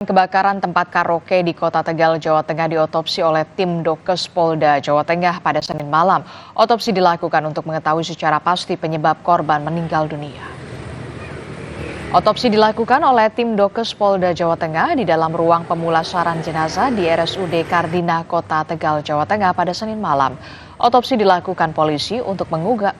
Kebakaran tempat karaoke di Kota Tegal, Jawa Tengah diotopsi oleh tim Dokes Polda Jawa Tengah pada Senin malam. Otopsi dilakukan untuk mengetahui secara pasti penyebab korban meninggal dunia. Otopsi dilakukan oleh tim Dokes Polda Jawa Tengah di dalam ruang pemulasaran jenazah di RSUD Kardina Kota Tegal, Jawa Tengah pada Senin malam. Otopsi dilakukan polisi untuk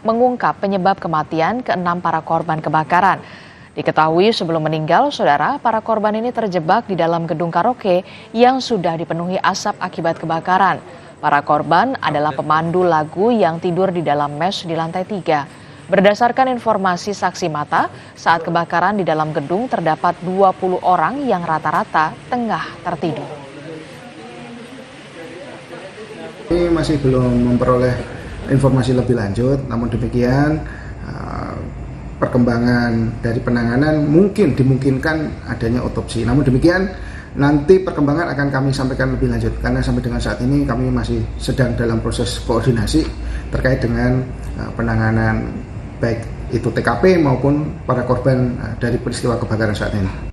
mengungkap penyebab kematian ke-6 para korban kebakaran. Diketahui sebelum meninggal, saudara, para korban ini terjebak di dalam gedung karaoke yang sudah dipenuhi asap akibat kebakaran. Para korban adalah pemandu lagu yang tidur di dalam mes di lantai 3. Berdasarkan informasi saksi mata, saat kebakaran di dalam gedung terdapat 20 orang yang rata-rata tengah tertidur. Ini masih belum memperoleh informasi lebih lanjut, namun demikian perkembangan dari penanganan dimungkinkan adanya otopsi. Namun demikian nanti perkembangan akan kami sampaikan lebih lanjut karena sampai dengan saat ini kami masih sedang dalam proses koordinasi terkait dengan penanganan baik itu TKP maupun para korban dari peristiwa kebakaran saat ini.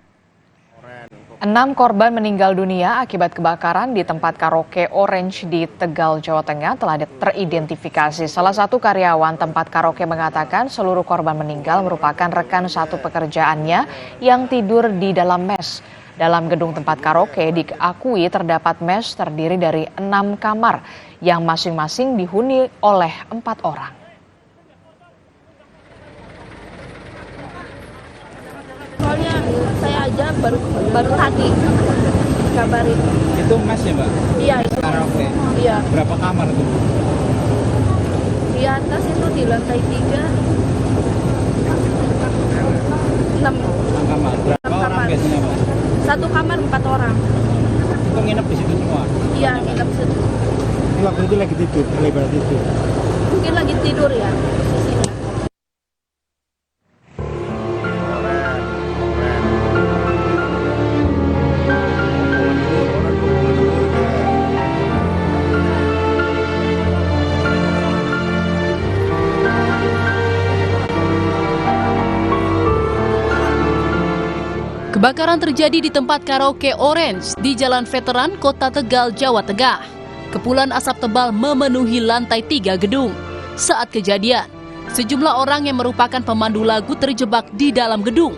6 korban meninggal dunia akibat kebakaran di tempat karaoke Orange di Tegal, Jawa Tengah telah teridentifikasi. Salah satu karyawan tempat karaoke mengatakan seluruh korban meninggal merupakan rekan satu pekerjaannya yang tidur di dalam mes. Dalam gedung tempat karaoke diakui terdapat mes terdiri dari 6 kamar yang masing-masing dihuni oleh 4 orang. Soalnya saya aja baru tadi kabarin. Itu mes ya, Mbak? Iya, itu. Karaoke? Iya. Berapa kamar itu? Di atas itu di lantai 3. 6 kamar. Berapa 6 orang kamar. biasanya, Mbak? Satu kamar 4 orang. Itu nginep di situ semua? Iya, nginep situ. Waktu itu lagi tidur, lebar tidur. Mungkin lagi tidur ya. Posisinya. Kebakaran terjadi di tempat karaoke Orange di Jalan Veteran, Kota Tegal, Jawa Tengah. Kepulan asap tebal memenuhi lantai 3 gedung. Saat kejadian, sejumlah orang yang merupakan pemandu lagu terjebak di dalam gedung.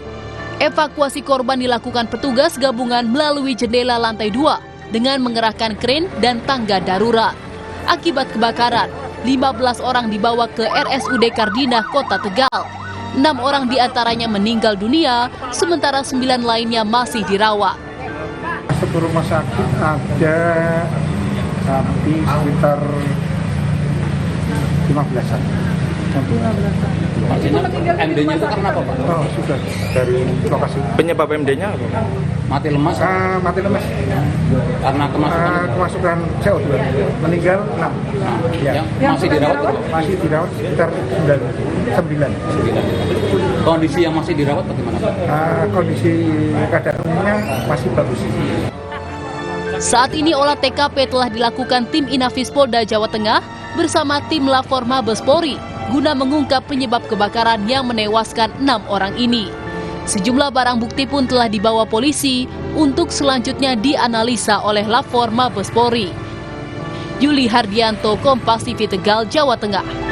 Evakuasi korban dilakukan petugas gabungan melalui jendela lantai 2 dengan mengerahkan kren dan tangga darurat. Akibat kebakaran, 15 orang dibawa ke RSUD Kardina, Kota Tegal. 6 orang diantaranya meninggal dunia, sementara 9 lainnya masih dirawat. Masuk ke rumah sakit ada sampai sekitar 15-an. MD-nya itu karena apa, Pak? Oh, sudah dari lokasi. Penyebab MD-nya apa? Mati lemas? Mati lemas. Karena kemasukan CO2. Meninggal 6. Ya. Masih dirawat? Masih dirawat sekitar 9. Kondisi yang masih dirawat bagaimana, Pak? Kondisi keadaan umumnya masih bagus. Saat ini olah TKP telah dilakukan tim Inafis Polda Jawa Tengah bersama tim Lafor Mabes Polri guna mengungkap penyebab kebakaran yang menewaskan 6 orang ini. Sejumlah barang bukti pun telah dibawa polisi untuk selanjutnya dianalisa oleh Lafor Mabes Polri. Yuli Hardianto, Kompas TV Tegal, Jawa Tengah.